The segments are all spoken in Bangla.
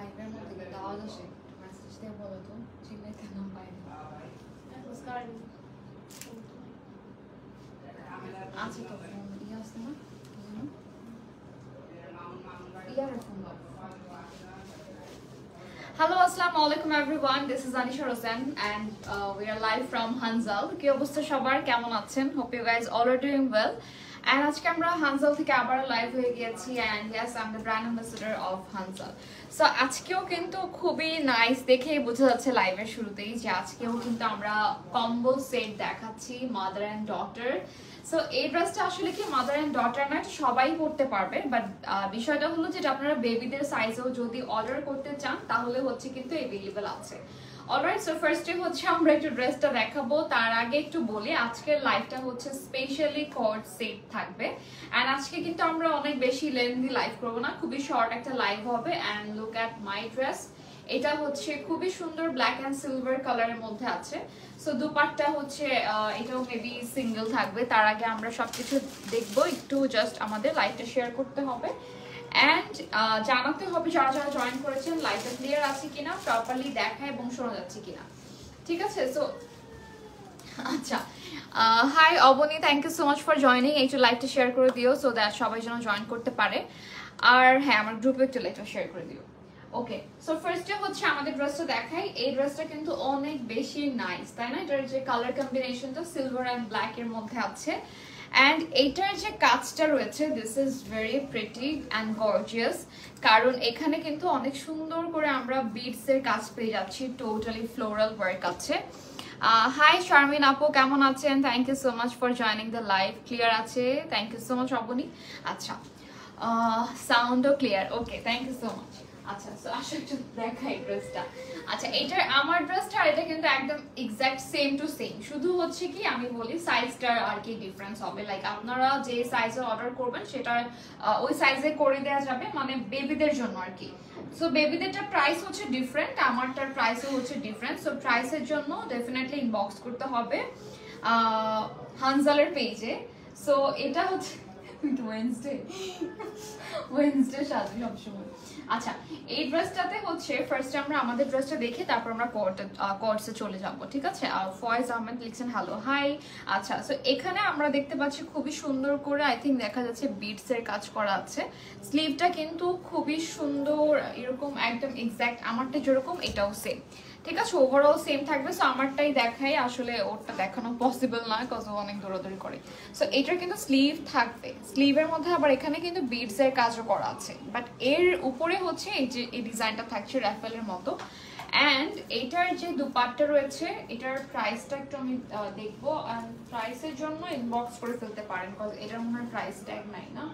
লাইভের মধ্যে কিন্তু আওয়াজ আসে, মেসেজ দিয়ে বলো তো, চিল্লাইতে না বাইরে আছে তো ফোন ইয়ে আসছে না, earphone. Hello, assalamu alaikum everyone. This is Anisha Rosen and we are live from Hanzal. কি অবস্থা সবার, কেমন আছেন? Hope you guys all are doing well. And আজকে আমরা হানজাল থেকে আবার লাইভ হয়ে গিয়েছি and yes, I'm the brand ambassador of Hanzal. So আজকেও কিন্তু খুবই নাইস, দেখেই বোঝা যাচ্ছে লাইভের শুরুতেই যে আজকেও কিন্তু আমরা কম্বো সেট দেখাচ্ছি মাদার এন্ড ডটার। সো এই ড্রেসটা আসলে কি মাদার এন্ড ডটার না, সবাই পরতে পারবে, বাট বিষয়টা হলো যে আপনারা বেবিদের সাইজেও যদি অর্ডার করতে চান তাহলে হচ্ছে কিন্তু অ্যাভেলেবল আছে। অলরাইট, সো ফার্স্টে হচ্ছে আমরা একটু ড্রেসটা দেখাবো, তার আগে একটু বলি আজকের লাইভটা হচ্ছে স্পেশালি কর্ড সেট থাকবে অ্যান্ড আজকে কিন্তু আমরা অনেক বেশি লেন্থি লাইভ করবো না, খুবই শর্ট একটা লাইভ হবে। And look at my dress, এটা হচ্ছে খুবই সুন্দর ব্ল্যাক অ্যান্ড সিলভার কালারের মধ্যে আছে। সো দুপাট্টা হচ্ছে এটাও মেবি সিঙ্গেল থাকবে। তার আগে আমরা সবকিছু দেখবো, একটু জাস্ট আমাদের লাইভটা শেয়ার করতে হবে অ্যান্ড জানাতে হবে যারা যারা জয়েন করেছেন লাইভটা ক্লিয়ার আছে কিনা, প্রপারলি দেখা এবং শোনা যাচ্ছে কিনা, ঠিক আছে? সো আচ্ছা, hi Aboni, thank you so much for joining. একটু লাইভটা শেয়ার করে দিও সো দ্যাট সবাই যেন জয়েন করতে পারে। আর হ্যাঁ, আমার গ্রুপে একটু লাইভটা শেয়ার করে দিও। ওকে, সো ফার্স্টে হচ্ছে আমাদের ড্রেসটা দেখাই। এই ড্রেসটা কিন্তু অনেক বেশি নাইস, তাই না? এটার যে কালার কম্বিনেশনটা সিলভার অ্যান্ড ব্ল্যাক এর মধ্যে আছে অ্যান্ড এইটার যে কাজটা রয়েছে this is very pretty and gorgeous, কারণ এখানে কিন্তু অনেক সুন্দর করে আমরা বিডস এর কাজ পেয়ে যাচ্ছি, টোটালি ফ্লোরাল ওয়ার্ক আছে। হাই শারমিন আপু, কেমন আছেন? Thank you so much for joining the live. Clear আছে? Thank you so much Aboni. আচ্ছা, সাউন্ডও clear, okay, thank you so much. আচ্ছা, সো আসলে একটু দেখাই ড্রেসটা। আচ্ছা, এটার আমার ড্রেসটা আর এটা কিন্তু একদম এক্স্যাক্ট সেম টু সেম, শুধু হচ্ছে কি আমি বলি সাইজটার আর কি ডিফারেন্স হবে। লাইক আপনারা যে সাইজে অর্ডার করবেন সেটা ওই সাইজে করে দেওয়া যাবে, মানে বেবিদের জন্য আর কি। সো বেবিদেরটার প্রাইস হচ্ছে ডিফারেন্ট, আমারটার প্রাইসও হচ্ছে ডিফারেন্ট। সো প্রাইসের জন্য ডেফিনেটলি ইনবক্স করতে হবে হানজালের পেজে। সো এটা হচ্ছে ওয়েডনেসডে সাথে সবসময়। আচ্ছা, এই ড্রেসটাতে হচ্ছে ফার্স্ট আমরা আমাদের ড্রেসটা দেখে তারপর আমরা কোর্সে চলে যাব, ঠিক আছে? ফয়েজ আহমেদ লিখছেন হ্যালো, হাই। আচ্ছা, সো এখানে আমরা দেখতে পাচ্ছি খুবই সুন্দর করে আই থিঙ্ক দেখা যাচ্ছে বিডস এর কাজ করা আছে। স্লিভটা কিন্তু খুবই সুন্দর, এরকম একদম এক্স্যাক্ট আমারটা যেরকম এটাও সেম, ঠিক আছে? ওভারঅল সেম থাকবে। সো আমারটাই দেখাই, আসলে ওরটা দেখানো পসিবল না কজ ও অনেক দৌড়াদৌড়ি করে। সো এটার কিন্তু স্লিভ থাকবে, স্লিভের মধ্যে আবার এখানে কিন্তু বিডস এর কাজও করা আছে, বাট এর উপরে হচ্ছে এই যে এই ডিজাইনটা থাকছে র্যাফেলের মতো। অ্যান্ড এটার যে দুপাট্টা রয়েছে এটার প্রাইসটা একটু আমি দেখবো, অ্যান্ড প্রাইসের জন্য ইনবক্স করে ফেলতে পারেন কজ এটার মনে হয় প্রাইস ট্যাগ নাই না,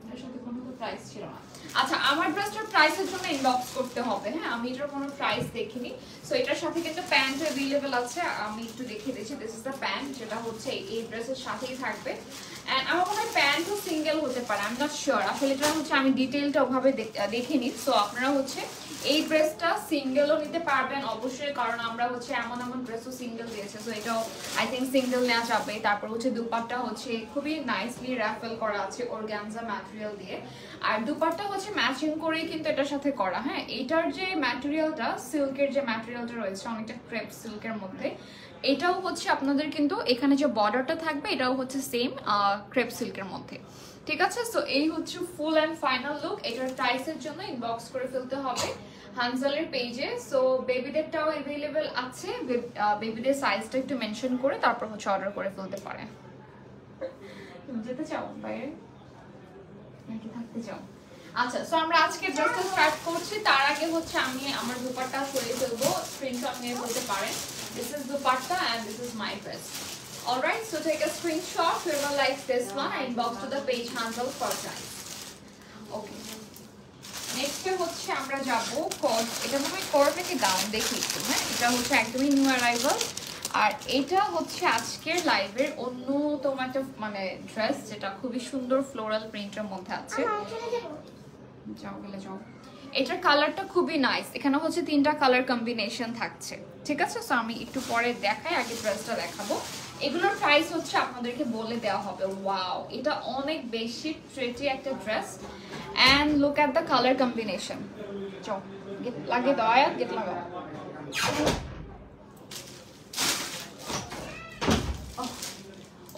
এটার সাথে কোনো প্রাইস ছিল না। আচ্ছা, আমার ড্রেসটার প্রাইসের জন্য ইনবক্স করতে হবে, হ্যাঁ? আমি এটার কোনো প্রাইস দেখিনি। সো এটার সাথে কিন্তু প্যান্ট অ্যাভেলেবল আছে, আমি একটু দেখিয়ে দিচ্ছি। দিস ইজ দ্য প্যান্ট, যেটা হচ্ছে এই ড্রেসের সাথেই থাকবে। অ্যান্ড আমার মনে হয় প্যান্টও সিঙ্গেল হতে পারে, আমি নট শিওর, আসলে এটা হচ্ছে আমি ডিটেলটা ওভাবে দেখিনি। সো আপনারা হচ্ছে এই ড্রেসটা সিঙ্গেলও নিতে পারবেন অবশ্যই, কারণ আমরা হচ্ছে এমন এমন ড্রেসও সিঙ্গেল দিয়েছে। সো এটাও আই থিঙ্ক সিঙ্গেল নেওয়া যাবে। তারপর হচ্ছে দুপাট্টা হচ্ছে খুবই নাইসলি র্যাফেল করা আছে অর্গানজা ম্যাটেরিয়াল দিয়ে, আর দুপাট্টা হচ্ছে ম্যাচিং করেই কিন্তু এটার সাথে করা। হ্যাঁ, এটার যে ম্যাটেরিয়ালটা সিল্কের যে ম্যাটেরিয়ালটা রয়েছে অনেকটা ক্রেপ সিল্কের মধ্যে, এটাও হচ্ছে আপনাদের কিন্তু এখানে যে বর্ডারটা থাকবে এটাও হচ্ছে সেম ক্রেপ সিল্কের মধ্যে, ঠিক আছে? সো এই হচ্ছে ফুল অ্যান্ড ফাইনাল লুক। এটার প্রাইসের জন্য ইনবক্স করে ফেলতে হবে হানজালের পেজে। সো বেবিদেরটাও অ্যাভেলেবেল আছে, বেবিদের সাইজটা একটু মেনশন করে তারপর হচ্ছে অর্ডার করে ফেলতে পারেন। তুমি যেতে চাও বাইরে নাকি থাকতে চাও? আচ্ছা, সো আমরা আজকে ড্রেসটা স্টার্ট করছি। তার আগে হচ্ছে আমি আমার দুপাট্টা সরিয়ে ফেলবো, স্ক্রিনশট নিয়ে ফেলতে পারেন। This is dupatta and this is my dress. Alright, so take a screenshot whoever likes this one and inbox to the page Hanzal for price. Okay. Next হচ্ছে আমরা যাব কট, এটা মনে হয় কট নাকি গাউন দেখি একটু। হ্যাঁ, এটা হচ্ছে একদমই নিউ অ্যারাইভাল, আর এটা হচ্ছে আজকের লাইভের অন্যতম একটা মানে ড্রেস, যেটা খুবই সুন্দর ফ্লোরাল প্রিন্টের মধ্যে আছে। যাও গেলে যাও। এটার কালারটা খুবই নাইস, এখানে হচ্ছে 3টা কালার কম্বিনেশন থাকছে, ঠিক আছে? সো আমি একটু পরে দেখাই, আগে ড্রেসটা দেখাবো। এগুলোর প্রাইস হচ্ছে আপনাদেরকে বলে দেওয়া হবে। ওয়াও, এটা অনেক বেশি ট্রেটি একটা dress and look at the colour combination. চল লাগিয়ে দাও আয়াত, গেট লাগাও।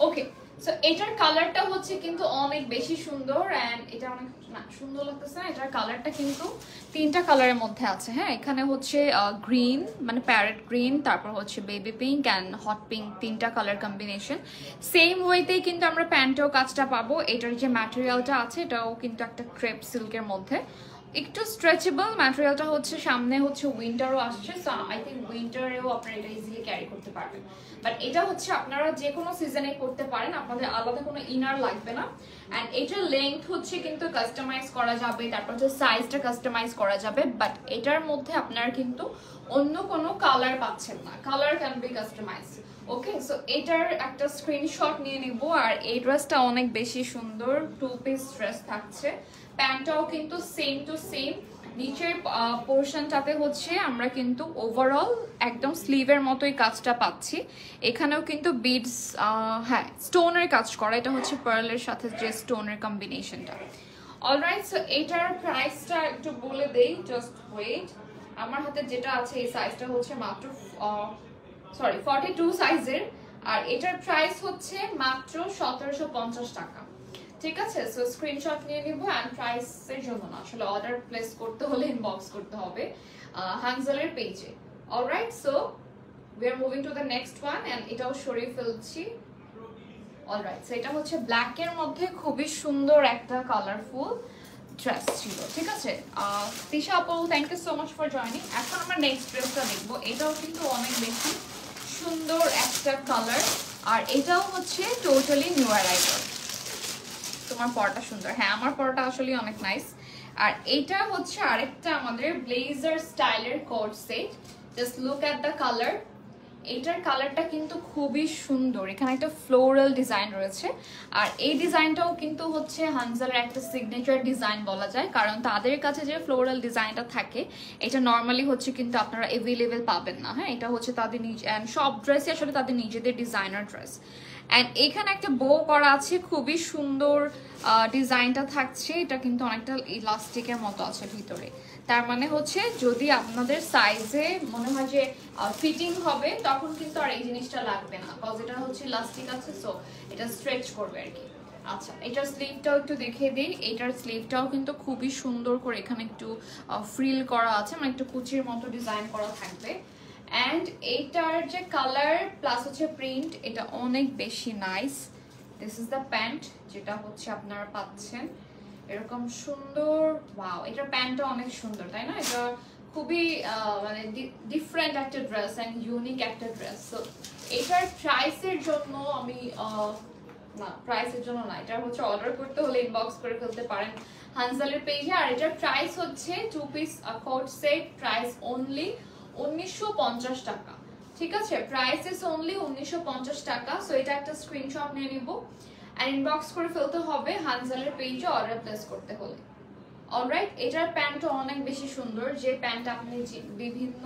ওকে, সো এটার কালারটা হচ্ছে কিন্তু অনেক বেশি সুন্দর এন্ড এটা অনেক না সুন্দর লাগতেছে না, এটার কালারটা কিন্তু তিনটা কালারের মধ্যে আছে। হ্যাঁ, এখানে হচ্ছে গ্রিন মানে প্যারেট গ্রিন, তারপর হচ্ছে baby pink and hot pink, তিনটা কালার কম্বিনেশন। সেম ওয়েতেই কিন্তু আমরা প্যান্টেও কাজটা পাবো। এটার যে ম্যাটেরিয়ালটা আছে এটাও কিন্তু একটা ক্রেপ সিল্কের মধ্যে, একটু স্ট্রেচেবল ম্যাটেরিয়ালটা হচ্ছে। সামনে হচ্ছে উইন্টারও আসছে, সো আই থিঙ্ক উইন্টারেও আপনারা এটা ইজিলি ক্যারি করতে পারবেন। বাট এটা হচ্ছে আপনারা যে কোনো সিজনে করতে পারেন, আপনাদের আলাদা কোনো ইনার লাগবে না। অ্যান্ড এটার লেন্থ হচ্ছে কিন্তু কাস্টমাইজ করা যাবে, তারপর হচ্ছে সাইজটা কাস্টমাইজ করা যাবে। বাট এটার মধ্যে আপনারা কিন্তু অন্য কোনো কালার পাচ্ছেন না, colour can be customise. Okay, so এটার একটা স্ক্রিনশট নিয়ে নিব। আর এই ড্রেসটা অনেক বেশি সুন্দর, 2 পিস ড্রেস থাকছে। প্যান্টটাও কিন্তু সেম টু সেম। নিচের পোর্শনটাতে হচ্ছে আমরা কিন্তু ওভারঅল একদম স্লিভের মতোই কাজটা পাচ্ছি। এখানেও কিন্তু বিডস, হ্যাঁ স্টোনের কাজ করা, এটা হচ্ছে পার্লের সাথে যে স্টোনের কম্বিনেশনটা। অলরাইট, সো এটার প্রাইসটা একটু বলে দেই, জাস্ট ওয়েট। আমার হাতে যেটা আছে এই সাইজটা হচ্ছে মাত্র 42 সাইজের, আর এটার প্রাইস হচ্ছে মাত্র 1750 টাকা। ঠিক আছে, সো স্ক্রিনশট নিয়ে নিব। অ্যান্ড প্রাইসের জন্য না, আসলে অর্ডার প্লেস করতে হলে ইনবক্স করতে হবে হানজালের পেজে। Alright, so we are moving to the next one and এটাও সরিয়ে ফেলছি। অলরাইট, সো এটা হচ্ছে ব্ল্যাকের মধ্যে খুবই সুন্দর একটা কালারফুল ড্রেস ছিল। ঠিক আছে, তিশা আপু thank you so much for joining. এখন আমরা নেক্সট ড্রেসটা দেখবো। এটাও কিন্তু অনেক বেশি সুন্দর একটা কালার, আর এটাও হচ্ছে টোটালি নিউ অ্যারাইভাল। তোমার পরটা সুন্দর, হ্যাঁ আমার পরটা আসলে অনেক নাইস। আর এইটা হচ্ছে আরেকটা আমাদের ব্লেজার স্টাইলের coat set. Just look at the colour. এইটার কালারটা কিন্তু খুবই সুন্দর, এখানে একটা ফ্লোরাল ডিজাইন রয়েছে। আর এই ডিজাইনটাও কিন্তু হচ্ছে হানজালের একটা সিগনেচার ডিজাইন বলা যায়, কারণ তাদের কাছে যে ফ্লোরাল ডিজাইনটা থাকে এটা নর্মালি হচ্ছে কিন্তু আপনারা অ্যাভেলেবেল পাবেন না। হ্যাঁ, এটা হচ্ছে তাদের নিজে, অ্যান্ড সব ড্রেসই আসলে তাদের নিজেদের ডিজাইনার ড্রেস। অ্যান্ড এখানে একটা বো করা আছে, খুবই সুন্দর ডিজাইনটা থাকছে। এটা কিন্তু অনেকটা ইলাস্টিকের মতো আছে ভিতরে, তার মানে হচ্ছে যদি আপনাদের সাইজে মনে হয় যে ফিটিং হবে তখন কিন্তু আর এই জিনিসটা লাগবে না, বিকজ এটা হচ্ছে ইলাস্টিক আছে, সো এটা স্ট্রেচ করবে আর কি। আচ্ছা, এটার স্লিভটাও একটু দেখিয়ে দিই। এটার স্লিভটাও কিন্তু খুবই সুন্দর করে এখানে একটু ফ্রিল করা আছে, মানে একটু কুচির মতো ডিজাইন করা থাকবে। অ্যান্ড এইটার যে কালার প্লাস হচ্ছে প্রিন্ট, এটা অনেক বেশি nice. This is the pant, যেটা হচ্ছে আপনারা পাচ্ছেন এরকম সুন্দর। ওয়াও, এটার প্যান্টটা অনেক সুন্দর, তাই না? এটা খুবই মানে ডিফারেন্ট একটা ড্রেস অ্যান্ড ইউনিক একটা ড্রেস। সো এটার প্রাইসের জন্য আমি না, প্রাইসের জন্য না, এটা হচ্ছে অর্ডার করতে হলে ইনবক্স করে ফেলতে পারেন হানজালের পেজে। আর এটার প্রাইস হচ্ছে 2 piece coat set, price only 1950 টাকা। ঠিক আছে, প্রাইস ইজ অনলি 1950 টাকা। সো এটা একটা স্ক্রিনশট নিয়ে নিব আর ইনবক্স করে ফেলতে হবে হানজালের পেজে অর্ডার প্লেস করতে হলে। অলরাইট, এটার প্যান্টটা অনেক বেশি সুন্দর, যে প্যান্ট আপনি বিভিন্ন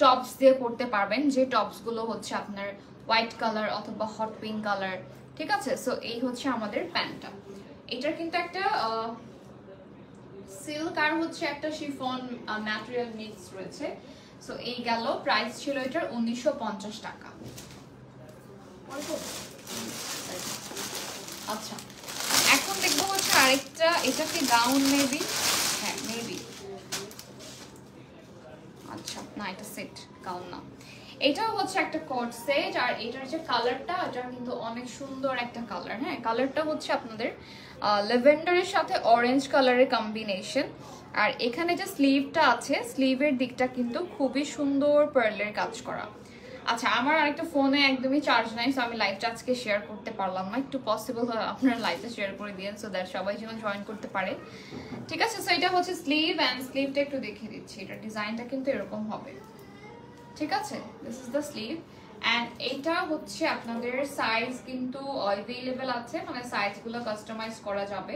টপস দিয়ে পরতে পারবেন, যে টপসগুলো হচ্ছে আপনার হোয়াইট কালার অথবা হট পিঙ্ক কালার। ঠিক আছে, সো এই হচ্ছে আমাদের প্যান্টটা। এটার কিন্তু একটা সিল্ক আর হচ্ছে একটা শিফন ম্যাটেরিয়াল মিক্স রয়েছে। সো এই গেল, প্রাইস ছিল এটার 1950 টাকা। আচ্ছা, এখন দেখবো হচ্ছে আরেকটা। এটা কি গাউন মেবি? হ্যাঁ মেবি। আচ্ছা না, এটা সেট, গাউন না। এটাও হচ্ছে একটা কোট সেট। আর এটার যে কালারটা, এটা কিন্তু অনেক সুন্দর একটা কালার। হ্যাঁ, কালারটা হচ্ছে আপনাদের ল্যাভেন্ডারের সাথে অরেঞ্জ কালারের কম্বিনেশন। আর এখানে যে স্লিভটা আছে, স্লিভের দিকটা কিন্তু খুবই সুন্দর পার্লের কাজ করা। আচ্ছা, আমার আরেকটা ফোনে একদমই চার্জ নাই, সো আমি লাইভটা আজকে শেয়ার করতে পারলাম না। একটু পসিবল হয় আপনারা লাইভটা শেয়ার করে দিন, সো দ্যাট সবাই যেন জয়েন করতে পারে। ঠিক আছে, সো এটা হচ্ছে স্লিভ, অ্যান্ড স্লিভটা একটু দেখিয়ে দিচ্ছি। এটা ডিজাইনটা কিন্তু এরকম হবে। ঠিক আছে, this is the sleeve. And এটা হচ্ছে আপনাদের সাইজ কিন্তু অ্যাভেলেবেল আছে, মানে সাইজগুলো কাস্টমাইজ করা যাবে,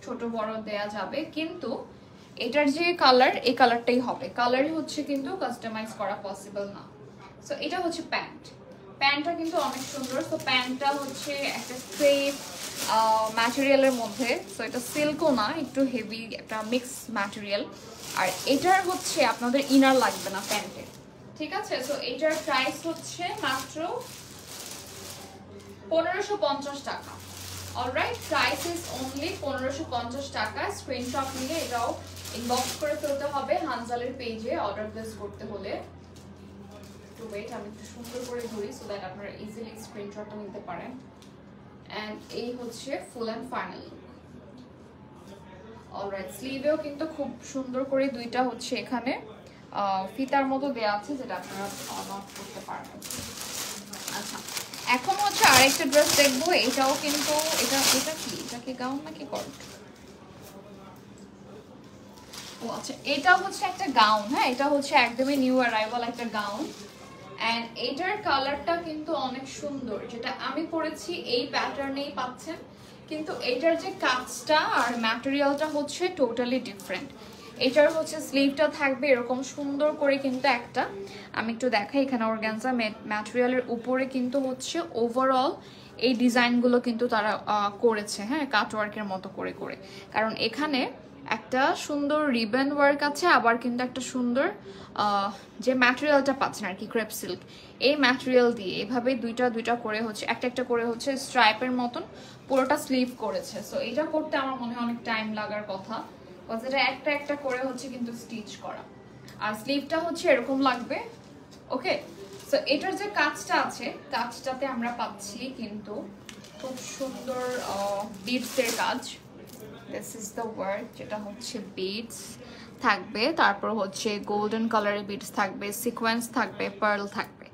ছোট বড় দেয়া যাবে। কিন্তু এটার যে কালার, এই কালারটাই হবে, কালারই হচ্ছে কিন্তু কাস্টমাইজ করা পসিবল না। সো এটা হচ্ছে প্যান্ট। প্যান্টটা কিন্তু অনেক সুন্দর। তো প্যান্টটা হচ্ছে একটা ক্রেপ ম্যাটেরিয়ালের মধ্যে, তো এটা সিল্কও না, একটু হেভি একটা মিক্স ম্যাটেরিয়াল। আর এটার হচ্ছে আপনাদের ইনার লাগবে না প্যান্টে, ঠিক আছে? সো এটার প্রাইস হচ্ছে মাত্র 1550 টাকা। অলরাইট, প্রাইস ইজ অনলি 1550 টাকা। স্ক্রিনশট নিয়ে এটাও ইনবক্স করে ফেলতে হবে হানজালের পেজে অর্ডার প্লেস করতে হলে। একটু ওয়েট, আমি একটু সুন্দর করে ধরি সো দ্যাট আপনারা ইজিলি স্ক্রিনশটটা নিতে পারেন। এন্ড এই হচ্ছে ফুল এন্ড ফাইনাল। অলরাইট, স্লিভেও কিন্তু খুব সুন্দর করে দুইটা হচ্ছে এখানে ফিতার মতো দেয়া আছে, যেটা আপনারা নট করতে পারবেন। আচ্ছা, এখন হচ্ছে আরেকটা ড্রেস দেখবো। এটাও কিন্তু এটা কি গাউন নাকি কট? ও আচ্ছা, এটা হচ্ছে একটা গাউন। হ্যাঁ, এটা হচ্ছে একদমই নিউ অ্যারাইভাল একটা গাউন। এন্ড এটার কালারটা কিন্তু অনেক সুন্দর, যেটা আমি পরেছি এই প্যাটার্নেই পাচ্ছেন, কিন্তু এটার যে কাজটা আর ম্যাটেরিয়ালটা হচ্ছে টোটালি ডিফারেন্ট। এটার হচ্ছে স্লিভটা থাকবে এরকম সুন্দর করে, কিন্তু একটা আমি একটু দেখাই, এখানে অর্গানজা ম্যাটেরিয়ালের উপরে কিন্তু হচ্ছে ওভারঅল এই ডিজাইনগুলো কিন্তু তারা করেছে, হ্যাঁ, কাটওয়ার্কের মতো করে করে। কারণ এখানে একটা সুন্দর রিবন ওয়ার্ক আছে, আবার কিন্তু একটা সুন্দর যে ম্যাটেরিয়ালটা পাচ্ছেন আর কি, ক্রেপ সিল্ক, এই ম্যাটেরিয়াল দিয়ে এভাবে দুইটা দুইটা করে হচ্ছে একটা একটা করে হচ্ছে স্ট্রাইপের মতন পুরোটা স্লিভ করেছে। সো এটা করতে আমার মনে হয় অনেক টাইম লাগার কথা, বিকজ এটা একটা একটা করে হচ্ছে কিন্তু স্টিচ করা, আর স্লিভটা হচ্ছে এরকম লাগবে। ওকে, সো এটার যে কাজটা আছে, কাজটাতে আমরা পাচ্ছি কিন্তু খুব সুন্দর বিডসের কাজ। দিস ইজ দ্য ওয়ার্ক, যেটা হচ্ছে বিডস থাকবে, তারপর হচ্ছে গোল্ডেন কালারের বিডস থাকবে, সিকোয়েন্স থাকবে, পার্ল থাকবে,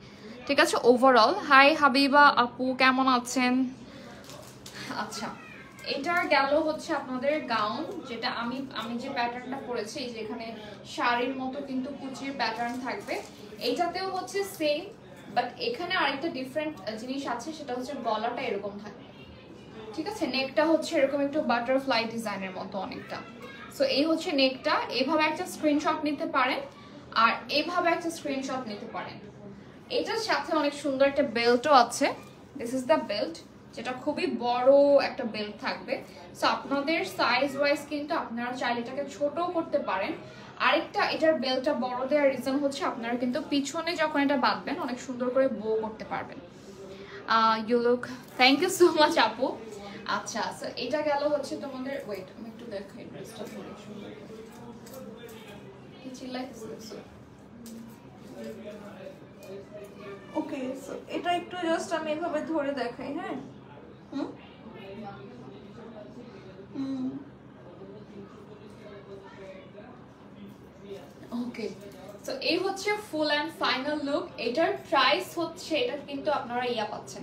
ঠিক আছে? ওভারঅল হাই হাবিবা আপু, কেমন আছেন? আচ্ছা, এটার গেল হচ্ছে আপনাদের গাউন, যেটা আমি যে প্যাটার্নটা পরেছি, এই যে এখানে শাড়ির মতো কিন্তু কুচির প্যাটার্ন থাকবে। এইটাতেও হচ্ছে সেম, বাট এখানে আরেকটা ডিফারেন্ট জিনিস আছে, সেটা হচ্ছে গলাটা এরকম থাকবে, ঠিক আছে? নেকটা হচ্ছে এরকম একটু বাটারফ্লাই ডিজাইনের মতো অনেকটা। সো এই হচ্ছে নেকটা, এইভাবে একটা স্ক্রিনশট নিতে পারেন, আর এইভাবে একটা স্ক্রিনশট নিতে পারেন। এটার সাথে অনেক সুন্দর একটা বেল্টও আছে। দিস ইজ দ্য বেল্ট, যেটা খুবই বড় একটা বেল্ট থাকবে। সো আপনাদের সাইজ ওয়াইজ কিন্তু আপনারা চাইলে এটাকে ছোটও করতে পারেন। আরেকটা, এটার বেল্টটা বড় দেওয়ার রিজন হচ্ছে আপনারা কিন্তু পিছনে যখন এটা বাঁধবেন অনেক সুন্দর করে বো করতে পারবেন। You look, thank you so much আপু। আচ্ছা, সো এটা গেল হচ্ছে তোমাদের, ওয়েট আমি একটু দেখাই ড্রেসটা অনেক সুন্দর। কি চিল্লাইতেছে? ওকে, সো এটা একটু জাস্ট আমি এভাবে ধরে দেখাই। হ্যাঁ, ওকে, সো এই হচ্ছে ফুল অ্যান্ড ফাইনাল লুক। এটার প্রাইস হচ্ছে, এটা কিন্তু আপনারা ইয়া পাচ্ছেন,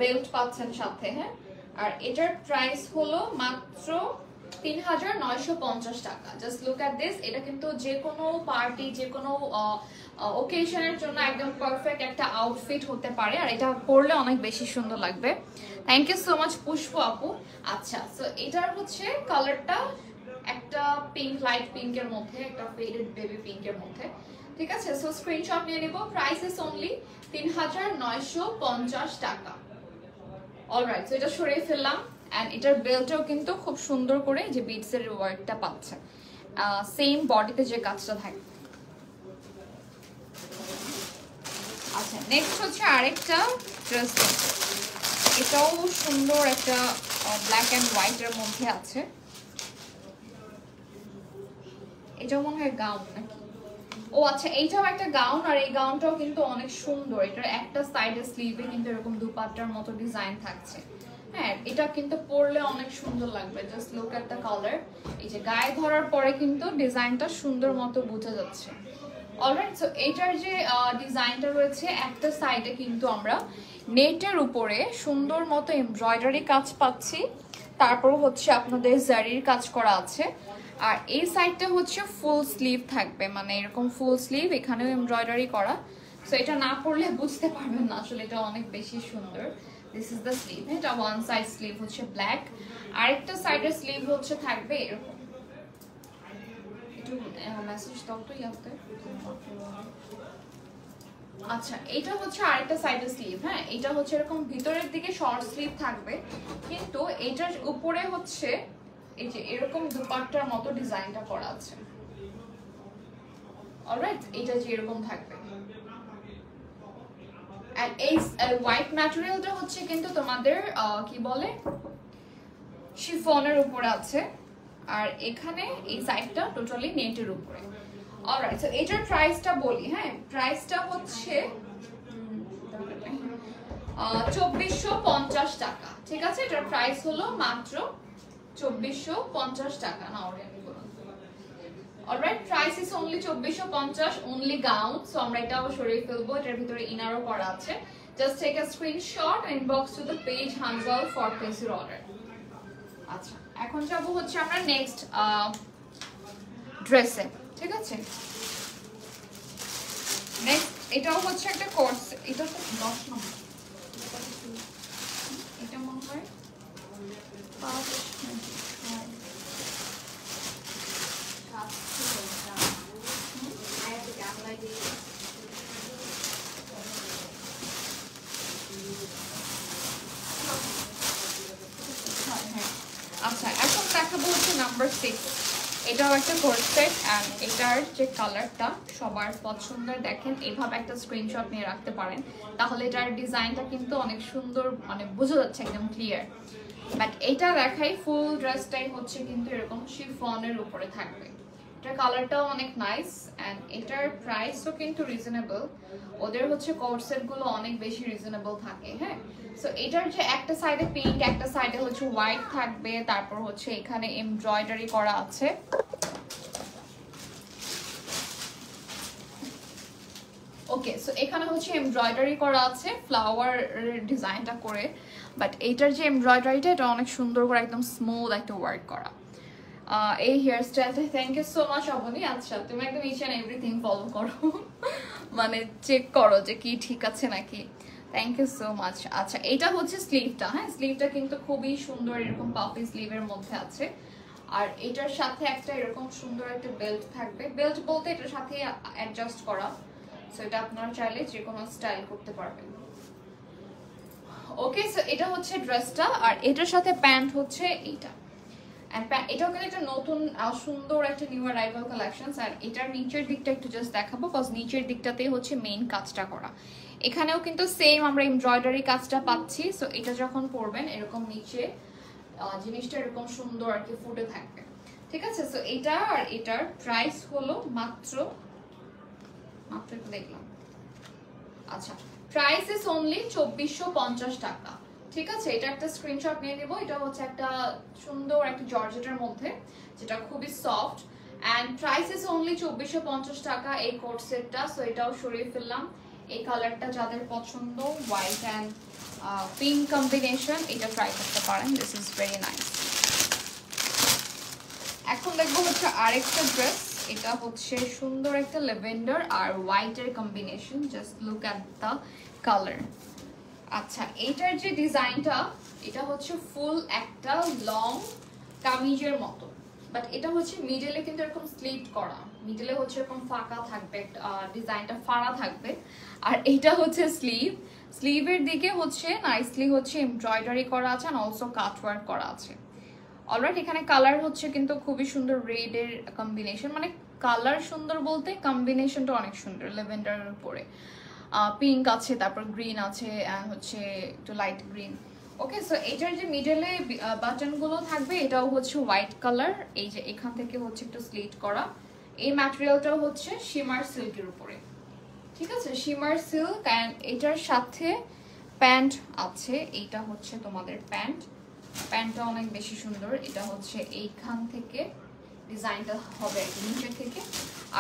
বেল্ট পাচ্ছেন সাথে, হ্যাঁ, আর এটার প্রাইস হলো মাত্র 3950 টাকা। Just look at this. এটা কিন্তু যে কোনো পার্টি, যে কোনো ওকেশনের জন্য একদম পারফেক্ট একটা আউটফিট হতে পারে, আর এটা পরলে অনেক বেশি সুন্দর লাগবে। থ্যাংক ইউ সো মাচ পুষ্প আপু। আচ্ছা, সো এটার হচ্ছে কালারটা একটা পিঙ্ক, লাইট পিঙ্কের মধ্যে, একটা ফেডেড বেবি পিঙ্কের মধ্যে, ঠিক আছে? সো স্ক্রিনশট নিয়ে নিব। প্রাইস ইজ অনলি 3950 টাকা। অলরাইট, সো এটা সরিয়ে ফেললাম। এন্ড এটার বেল্টও কিন্তু খুব সুন্দর করে যে বিটসের ওয়ার্কটা পাচ্ছে, সেম বডিতে যে কাজটা থাকে। আচ্ছা, নেক্সট হচ্ছে আরেকটা ড্রেস, এটাও সুন্দর একটা ব্ল্যাক অ্যান্ড হোয়াইটের মধ্যে আছে। এটাও মনে হয় গাউন নাকি? ও আচ্ছা, এইটাও একটা গাউন, আর এই গাউনটাও কিন্তু অনেক সুন্দর। এটার একটা সাইডে স্লিভে কিন্তু এরকম দুপাট্টার মতো ডিজাইন থাকছে। হ্যাঁ, এটা কিন্তু পরলে অনেক সুন্দর লাগবে। Just look at the colour. এই যে গায়ে ধরার পরে কিন্তু ডিজাইনটা সুন্দর মতো বোঝা যাচ্ছে। অলরাইট, সো এইটার যে ডিজাইনটা রয়েছে, একটা সাইডে কিন্তু আমরা নেটের উপরে সুন্দর মতো এমব্রয়ডারি কাজ পাচ্ছি, তারপর হচ্ছে আপনাদের জারির কাজ করা আছে, আর এই সাইডটা হচ্ছে ফুল স্লিভ থাকবে, মানে এরকম ফুল স্লিভ, এখানেও এমব্রয়ডারি করা। সো এটা না পরলে বুঝতে পারবেন না আসলে এটা অনেক বেশি সুন্দর। This is the sleeve. এটা ওয়ান সাইড স্লিভ হচ্ছে ব্ল্যাক, আরেকটা সাইডের স্লিভ হচ্ছে থাকবে এরকম। একটু মেসেজ দাও তো ইয়াতে। আচ্ছা এটা হচ্ছে আরেকটা সাইডের স্লিভ, হ্যাঁ এটা হচ্ছে এরকম ভিতরের দিকে শর্ট স্লিভ থাকবে, কিন্তু এটার উপরে হচ্ছে এই যে এরকম দুপাট্টার মতো ডিজাইনটা করা আছে। অলরাইট, এটা যে এরকম থাকবে। এন্ড এই হোয়াইট ম্যাটেরিয়ালটা হচ্ছে কিন্তু তোমাদের কি বলে শিফনের উপরে আছে, আর এখানে এই সাইডটা টোটালি নেটের উপরে। অলরাইট, সো এটার প্রাইসটা বলি, হ্যাঁ প্রাইসটা হচ্ছে 2450 টাকা। ঠিক আছে, এটার প্রাইস হলো মাত্র 2450 টাকা। না ওরে আমি বললাম, alright price is only 2450, only gown. So আমরা এটাও সরিয়ে ফেলবো, এটার ভিতরে ইনারও করা আছে। Just take a screenshot and inbox to the page Hanzal for place your order. আচ্ছা এখন যাব হচ্ছে আমরা নেক্সট ড্রেসে। ঠিক আছে, নেক্সট এটাও হচ্ছে একটা কোর্স, এটা তো 10 নম্বর, এটা মনে হয় 5 আচ্ছা এখন দেখাবো হচ্ছে নাম্বার 6। এটাও একটা কোর্স সেট অ্যান্ড এটার যে কালারটা সবার পছন্দের। দেখেন এইভাবে একটা স্ক্রিনশট নিয়ে রাখতে পারেন, তাহলে এটার ডিজাইনটা কিন্তু অনেক সুন্দর, মানে বোঝা যাচ্ছে একদম ক্লিয়ার। বাট এটা দেখাই ফুল ড্রেসটাই হচ্ছে কিন্তু এরকম শিফনের উপরে থাকবে। এটার কালারটাও অনেক নাইস অ্যান্ড এটার প্রাইসও কিন্তু রিজনেবল। ওদের হচ্ছে কোট সেটগুলো অনেক বেশি রিজনেবল থাকে, হ্যাঁ। সো এটার যে একটা সাইডে পিঙ্ক, একটা সাইডে হচ্ছে হোয়াইট থাকবে, তারপর হচ্ছে এখানে এমব্রয়ডারি করা আছে। ওকে, সো এখানে হচ্ছে এমব্রয়ডারি করা আছে ফ্লাওয়ার ডিজাইনটা করে, বাট এইটার যে এমব্রয়ডারিটা এটা অনেক সুন্দর করে একদম স্মুথ একটা ওয়ার্ক করা। এই হেয়ার স্টাইলটা thank you so much Aboni. আচ্ছা তুমি একদম ইচ অ্যান্ড এভরিথিং ফলো করো, মানে চেক করো যে কি ঠিক আছে নাকি। Thank you so much. আচ্ছা এটা হচ্ছে স্লিভটা, হ্যাঁ স্লিভটা কিন্তু খুবই সুন্দর, এরকম পাফি স্লিভের মধ্যে আছে। আর এটার সাথে একটা এরকম সুন্দর একটা বেল্ট থাকবে, বেল্ট বলতে এটার সাথে অ্যাডজাস্ট করা। সো এটা আপনারা চাইলে যে কোনো স্টাইল করতে পারবেন। ওকে, সো এটা হচ্ছে ড্রেসটা, আর এটার সাথে প্যান্ট হচ্ছে এইটা। এটাও কিন্তু একটা নতুন সুন্দর একটা নিউ অ্যারাইভাল কালেকশনস। আর এটার নিচের দিকটা একটু জাস্ট দেখাবো, কজ নিচের দিকটাতেই হচ্ছে মেইন কাজটা করা। এখানেও কিন্তু সেম আমরা এমব্রয়ডারি কাজটা পাচ্ছি। সো এটা যখন পরবেন এরকম নিচে জিনিসটা এরকম সুন্দর আর কি ফুটে থাকবে। ঠিক আছে, সো এটা আর এটার প্রাইস হলো মাত্র একটু দেখলাম, আচ্ছা প্রাইস ইজ অনলি 2450 টাকা। ঠিক আছে, এটা একটা স্ক্রিনশট নিয়ে নেব। এটা হচ্ছে একটা সুন্দর একটা জর্জেটের মধ্যে, যেটা খুবই soft, and price is only 2450 টাকা এই কোট সেটটা। সো এটাও সরিয়ে ফেললাম। এই কালারটা যাদের পছন্দ, হোয়াইট অ্যান্ড পিঙ্ক কম্বিনেশন, এটা ট্রাই করতে পারেন, দিস ইজ ভেরি নাইস। এখন দেখবো হচ্ছে আরেকটা ড্রেস। এটা হচ্ছে সুন্দর একটা ল্যাভেন্ডার আর হোয়াইটের combination, just look at the colour. আচ্ছা এইটার যে ডিজাইনটা, এটা হচ্ছে ফুল একটা লং কামিজের মতো, বাট এটা হচ্ছে মিডলে কিন্তু এরকম স্লিট করা, মিডলে হচ্ছে এরকম ফাঁকা থাকবে, ডিজাইনটা ফাড়া থাকবে। আর এটা হচ্ছে স্লিভ, স্লিভের দিকে হচ্ছে নাইসলি হচ্ছে এমব্রয়ডারি করা আছে আর অলসো কাটওয়ার্ক করা আছে। অলরাইট, এখানে কালার হচ্ছে কিন্তু খুবই সুন্দর, রেডের কম্বিনেশন, মানে কালার সুন্দর বলতে কম্বিনেশনটা অনেক সুন্দর। ল্যাভেন্ডারের উপরে পিঙ্ক আছে, তারপর গ্রিন আছে, অ্যান্ড হচ্ছে একটু লাইট গ্রিন। ওকে, সো এটার যে মিডলে বাটনগুলো থাকবে এটাও হচ্ছে হোয়াইট কালার। এই যে এখান থেকে হচ্ছে একটু স্লিট করা। এই ম্যাটেরিয়ালটাও হচ্ছে শিমার সিল্কের উপরে। ঠিক আছে, শিমার সিল্ক, অ্যান্ড এটার সাথে প্যান্ট আছে। এইটা হচ্ছে তোমাদের প্যান্ট, প্যান্টটা অনেক বেশি সুন্দর। এটা হচ্ছে এইখান থেকে ডিজাইনটা হবে নিচে থেকে,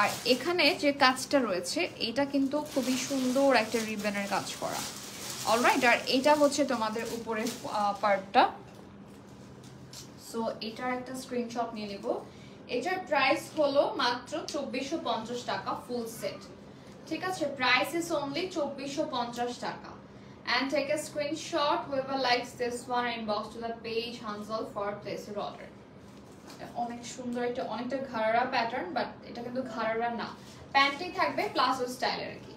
আর এখানে যে কাজটা রয়েছে এটা কিন্তু খুবই সুন্দর একটা রিবনের কাজ করা। অলরাইট, আর এটা হচ্ছে তোমাদের উপরের পার্টটা। সো এটার একটা স্ক্রিনশট নিয়ে নেব। এটার প্রাইস হলো মাত্র 2450 টাকা ফুল সেট। ঠিক আছে, প্রাইস ইজ অনলি 2450 টাকা। And take a screenshot whoever likes this one, inbox to the page Hansel for place your order. অনেক সুন্দর, এটা অনেকটা ঘাড়া প্যাটার্ন, বাট এটা কিন্তু ঘাড়া না, প্যান্টই থাকবে প্লাজো স্টাইলের আর কি।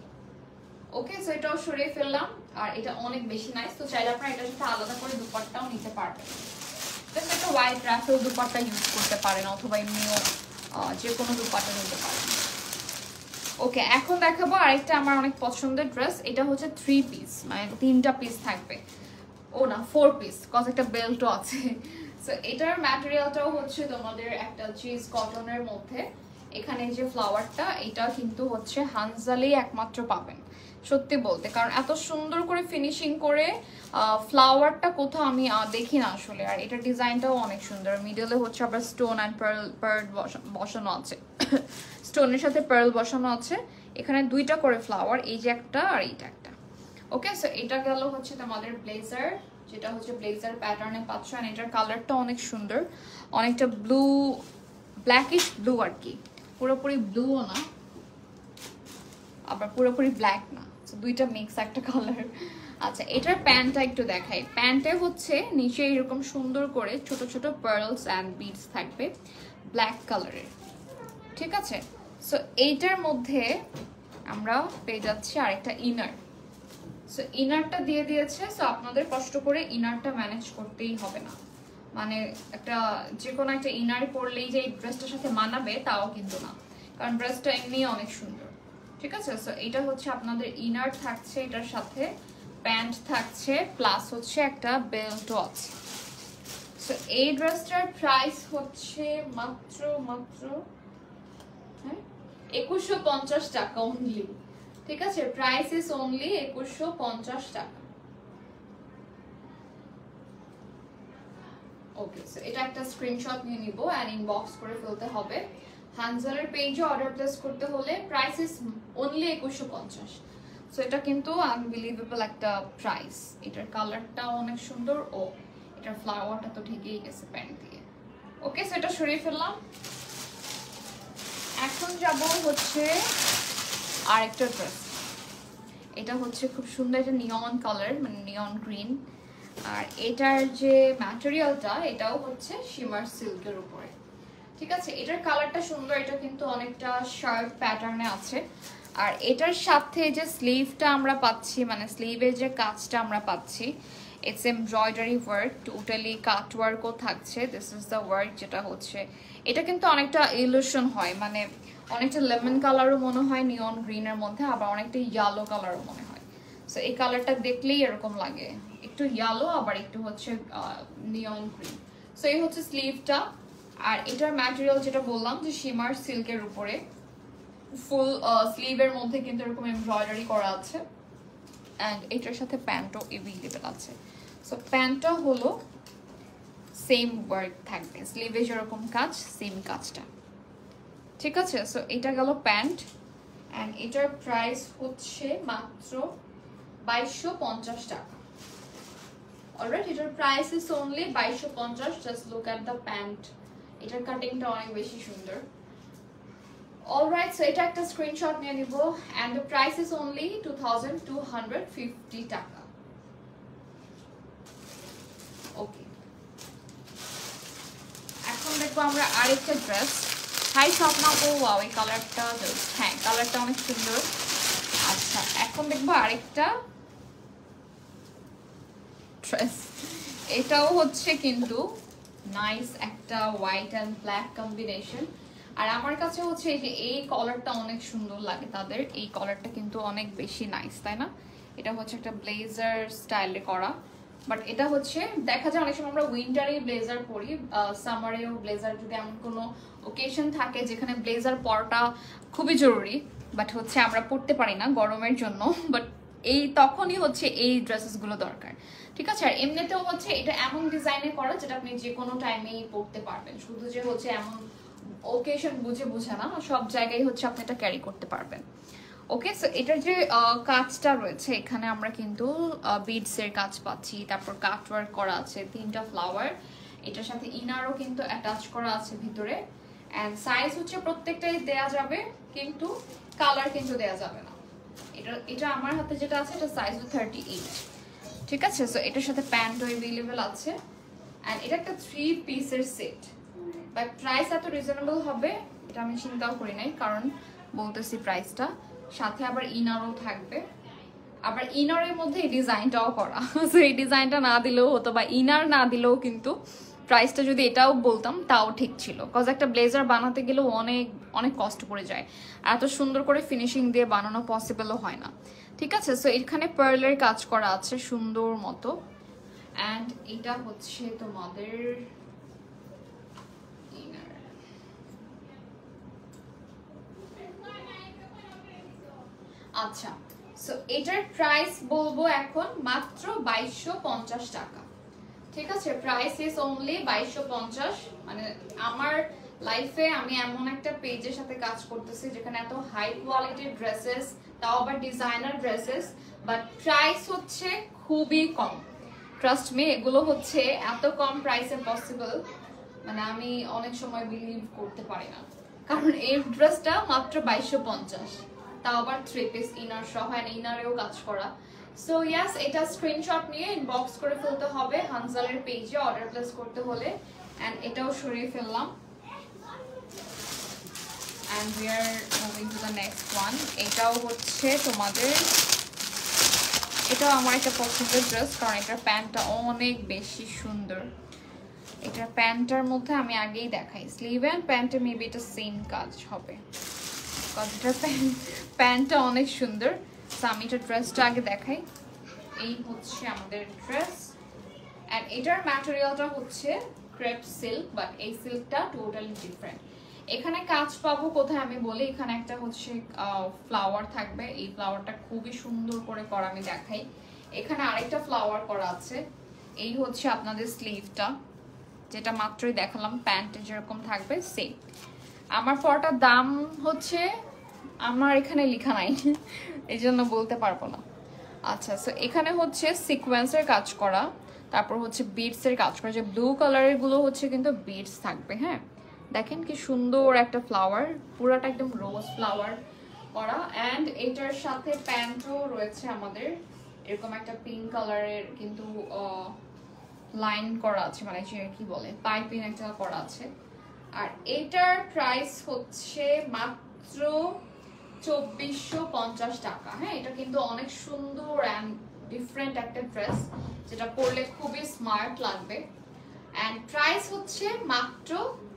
ওকে, সো এটাও সরিয়ে ফেললাম। আর এটা অনেক বেশি নাইস, তো চাইলে আপনারা এটার সাথে আলাদা করে দুপাট্টাও নিতে পারবেন। জাস্ট একটা হোয়াইট রাফেল দুপাট্টা ইউজ করতে পারেন, অথবা এমনিও যে কোনো দুপাট্টা নিতে পারেন। ওকে, এখন দেখাবো আরেকটা আমার অনেক পছন্দের ড্রেস। এটা হচ্ছে 3 পিস, মানে 3টা পিস থাকবে, ও না 4 পিস, কজ একটা বেল্টও আছে। সো এটার ম্যাটেরিয়ালটাও হচ্ছে তোমাদের একটা চিজ কটনের মধ্যে। এখানে যে ফ্লাওয়ারটা, এটা কিন্তু হচ্ছে হানজালেই একমাত্র পাবেন সত্যি বলতে, কারণ এত সুন্দর করে ফিনিশিং করে ফ্লাওয়ারটা কোথাও আমি দেখি না আসলে। আর এটার ডিজাইনটাও অনেক সুন্দর, মিডলে হচ্ছে আবার স্টোন অ্যান্ড পার্ল বসানো আছে। স্টোনের সাথে পার্ল বসানো আছে। এখানে 2টা করে ফ্লাওয়ার, এই যে একটা আর এইটা একটা। ওকে, সো এটা গেল হচ্ছে তোমাদের ব্লেজার, যেটা হচ্ছে ব্লেজার প্যাটার্নে পাচ্ছ। আর এটার কালারটা অনেক সুন্দর, অনেকটা ব্লু, ব্ল্যাকিশ ব্লু আর কি, পুরোপুরি ব্লুও না আবার পুরোপুরি ব্ল্যাক না, তো 2টা মিক্স একটা কালার। আচ্ছা, এটার প্যান্টটা একটু দেখাই। প্যান্টে হচ্ছে নিচে এরকম সুন্দর করে ছোট ছোট পার্লস অ্যান্ড বিডস থাকবে ব্ল্যাক কালারের, ঠিক আছে। সো এইটার মধ্যে আমরা পেয়ে যাচ্ছি আরেকটা ইনার। সো ইনারটা দিয়ে দিয়েছে, সো আপনাদের কষ্ট করে ইনারটা ম্যানেজ করতেই হবে না, মানে একটা যে কোনো একটা ইনার পরলেই যে এই ড্রেসটার সাথে মানাবে তাও কিন্তু না, কারণ ড্রেসটা এমনি অনেক সুন্দর, ঠিক আছে। সো এটা হচ্ছে আপনাদের ইনার থাকছে, এটার সাথে প্যান্ট থাকছে, প্লাস হচ্ছে একটা বেল্টও আছে। সো এই ড্রেসটার প্রাইস হচ্ছে মাত্র 2150 টাকা অনলি, ঠিক আছে। প্রাইস ইজ অনলি 2150 টাকা। ওকে, সো এটা একটা স্ক্রিনশট নিয়ে নিব এন্ড ইনবক্স করে ফেলতে হবে। হানজালের পেজে অর্ডার প্লেস করতে হলে প্রাইস ইজ অনলি 2150। সো এটা কিন্তু আনবিলিভেবল একটা প্রাইস। এটার কালারটা অনেক সুন্দর, ও এটার ফ্লাওয়ারটা তো ঠিকই গেছে প্যান্ট দিয়ে। ওকে, সো এটা সরিয়ে ফেললাম। এখন যাব হচ্ছে আরেকটা ড্রেস। এটা হচ্ছে খুব সুন্দর একটা নিয়ন কালার, মানে নিয়ন গ্রিন। আর এটার যে ম্যাটেরিয়ালটা, এটাও হচ্ছে শিমার সিল্কের উপরে, ঠিক আছে। এটার কালারটা সুন্দর, এটা কিন্তু অনেকটা শার্ট প্যাটার্নে আছে। আর এটার সাথে যে স্লিভটা আমরা পাচ্ছি, মানে স্লিভের যে কাজটা আমরা পাচ্ছি, ইটস এমব্রয়ডারি ওয়ার্ক, টোটালি কাট ওয়ার্কও থাকছে। দিস ইজ দ্য ওয়ার্ক যেটা হচ্ছে, এটা কিন্তু অনেকটা ইলুশন হয়, মানে অনেকটা লেমন কালারও মনে হয় নিয়ন গ্রিনের মধ্যে, আবার অনেকটা ইয়েলো কালারও মনে হয়। সো এই কালারটা দেখলেই এরকম লাগে, একটু ইয়েলো আবার একটু হচ্ছে নিয়ন গ্রিন। সো এই হচ্ছে স্লিভটা। আর এটার ম্যাটেরিয়াল যেটা বললাম যে শিমার সিল্কের উপরে, ফুল স্লিভের মধ্যে কিন্তু এরকম এমব্রয়ডারি করা আছে। অ্যান্ড এটার সাথে প্যান্টও এভেলেবেল আছে। সো প্যান্টটা হলো সেম ওয়ার্ক থাকবে, স্লিভে যেরকম কাজ সেম কাজটা, ঠিক আছে। সো এটা গেল প্যান্ট। অ্যান্ড এটার প্রাইস হচ্ছে মাত্র 2250 টাকা। অলরাইট, এটার price is only 2250। Just look at the pant, এটার কাটিংটা অনেক বেশি সুন্দর। অলরাইট, সো এটা একটা স্ক্রিনশট নিয়ে নিব। And the price is only 2250 টাকা। ওকে, এখন দেখবো আমরা আরেকটা ড্রেস। হাই স্বপ্না, ও ওয়াও, এই কালারটা, হ্যাঁ কালারটা অনেক সুন্দর। আচ্ছা, এখন দেখবো আরেকটা ড্রেস। এটাও হচ্ছে কিন্তু নাইস একটা হোয়াইট অ্যান্ড ব্ল্যাক কম্বিনেশন। আর আমার কাছে হচ্ছে এই যে এই কালারটা অনেক সুন্দর লাগে তাদের, এই কালারটা কিন্তু অনেক বেশি নাইস, তাই না। এটা হচ্ছে একটা ব্লেজার স্টাইলে করা, বাট এটা হচ্ছে দেখা যায় অনেক সময় আমরা উইন্টারে ব্লেজার পরি, সামারেও ব্লেজার, যদি এমন কোনো ওকেশন থাকে যেখানে ব্লেজার পরাটা খুবই জরুরি, বাট হচ্ছে আমরা পরতে পারি না গরমের জন্য, বাট এই তখনই হচ্ছে এই ড্রেসেসগুলো দরকার, ঠিক আছে। আর এমনিতেও হচ্ছে এটা এমন ডিজাইনে করা যেটা আপনি যে কোনো টাইমেই পরতে পারবেন, শুধু যে হচ্ছে এমন ওকেশন বুঝে না, সব জায়গায় হচ্ছে আপনি এটা ক্যারি করতে পারবেন। ওকে, সো এটার যে কাজটা রয়েছে, এখানে আমরা কিন্তু বিডসের কাজ পাচ্ছি, তারপর কাট ওয়ার্ক করা আছে, 3টা ফ্লাওয়ার, এটার সাথে ইনারও কিন্তু অ্যাটাচ করা আছে ভিতরে। অ্যান্ড সাইজ হচ্ছে প্রত্যেকটাই দেয়া যাবে, কিন্তু কালার কিন্তু দেয়া যাবে না। এটা আমার হাতে যেটা আছে এটা সাইজ 38, ঠিক আছে। সো এটার সাথে প্যান্টও অ্যাভেলেবেল আছে। অ্যান্ড এটা একটা 3 পিসের সেট, বাট প্রাইস এত রিজনেবল হবে এটা আমি চিন্তাও করি নাই, কারণ বলতেছি প্রাইসটা, সাথে আবার ইনারও থাকবে। আবার ইনারের মধ্যে এই ডিজাইনটাও করা। সো এই ডিজাইনটা না দিলেও হতো, বা ইনার না দিলেও কিন্তু প্রাইসটা যদি এটাও বলতাম তাও ঠিক ছিল, কজ একটা ব্লেজার বানাতে গেলেও অনেক অনেক কষ্ট পড়ে যায়, আর এত সুন্দর করে ফিনিশিং দিয়ে বানানো পসিবলও হয় না। ঠিক আছে, সো এখানে পার্লের কাজ করা আছে সুন্দর মতো। অ্যান্ড এটা হচ্ছে তোমাদের ইনার। আচ্ছা, সো এটার প্রাইস বলবো এখন মাত্র 2250 টাকা। ঠিক আছে, প্রাইস ইজ অনলি 2250। মানে আমার লাইফে আমি এমন একটা পেজের সাথে কাজ করতেছি যেখানে এত হাই কোয়ালিটির ড্রেসেস, তাও আবার ডিজাইনার ড্রেসেস, বাট প্রাইস হচ্ছে খুবই কম। ট্রাস্ট মি, এগুলো হচ্ছে এত কম প্রাইসে পসিবল, মানে আমি অনেক সময় বিলিভ করতে পারি না, কারণ এই ড্রেসটা মাত্র 2250, তাও আবার 3 পিস ইনার সহ, ইনারেও কাজ করা। সো ইয়াস, এটা স্ক্রিনশট নিয়ে ইনবক্স করে ফেলতে হবে হানজালের পেজে অর্ডার প্লেস করতে হলে। এন্ড এটাও সরিয়ে ফেললাম। And we are moving to the next one. এটাও হচ্ছে তোমাদের, এটাও আমার একটা পছন্দের ড্রেস, কারণ এটার প্যান্টটা অনেক বেশি সুন্দর। এটার প্যান্টটার মধ্যে আমি আগেই দেখাই, স্লিভ অ্যান্ড প্যান্টে মেবি এটা সেম কাজ হবে, কারণ এটার প্যান্টটা অনেক সুন্দর। আমি এটার ড্রেসটা আগে দেখাই। এই হচ্ছে আমাদের ড্রেস, এন্ড এটার ম্যাটেরিয়ালটা হচ্ছে ক্রেপ সিল্ক, বাট এই সিল্কটা টোটালি ডিফারেন্ট। এখানে কাজ পাবো কোথায় আমি বলি, এখানে একটা হচ্ছে ফ্লাওয়ার থাকবে, এই ফ্লাওয়ারটা খুবই সুন্দর করে করা, আমি দেখাই। এখানে আরেকটা ফ্লাওয়ার করা আছে। এই হচ্ছে আপনাদের স্লিভটা, যেটা মাত্রই দেখালাম, প্যান্টে যেরকম থাকবে সেম। আমার পরটার দাম হচ্ছে, আমার এখানে লেখা নাই এই জন্য বলতে পারবো না। আচ্ছা, সো এখানে হচ্ছে সিকোয়েন্সের কাজ করা, তারপর হচ্ছে বিডসের কাজ করা, যে ব্লু কালারের গুলো হচ্ছে কিন্তু বিডস থাকবে। হ্যাঁ, দেখেন কি সুন্দর একটা ফ্লাওয়ার, পুরাটা একদম রোজ ফ্লাওয়ার করা। অ্যান্ড এটার সাথে প্যান্টও রয়েছে আমাদের, এরকম একটা পিঙ্ক কালারের কিন্তু লাইন করা আছে, মানে যে কি বলে পাইপিং একটা করা আছে। আর এটার প্রাইস হচ্ছে মাত্র 2450 টাকা। হ্যাঁ, এটা কিন্তু অনেক সুন্দর অ্যান্ড ডিফারেন্ট একটা ড্রেস, যেটা পরলে খুবই স্মার্ট লাগবে। অ্যান্ড প্রাইস হচ্ছে মাত্র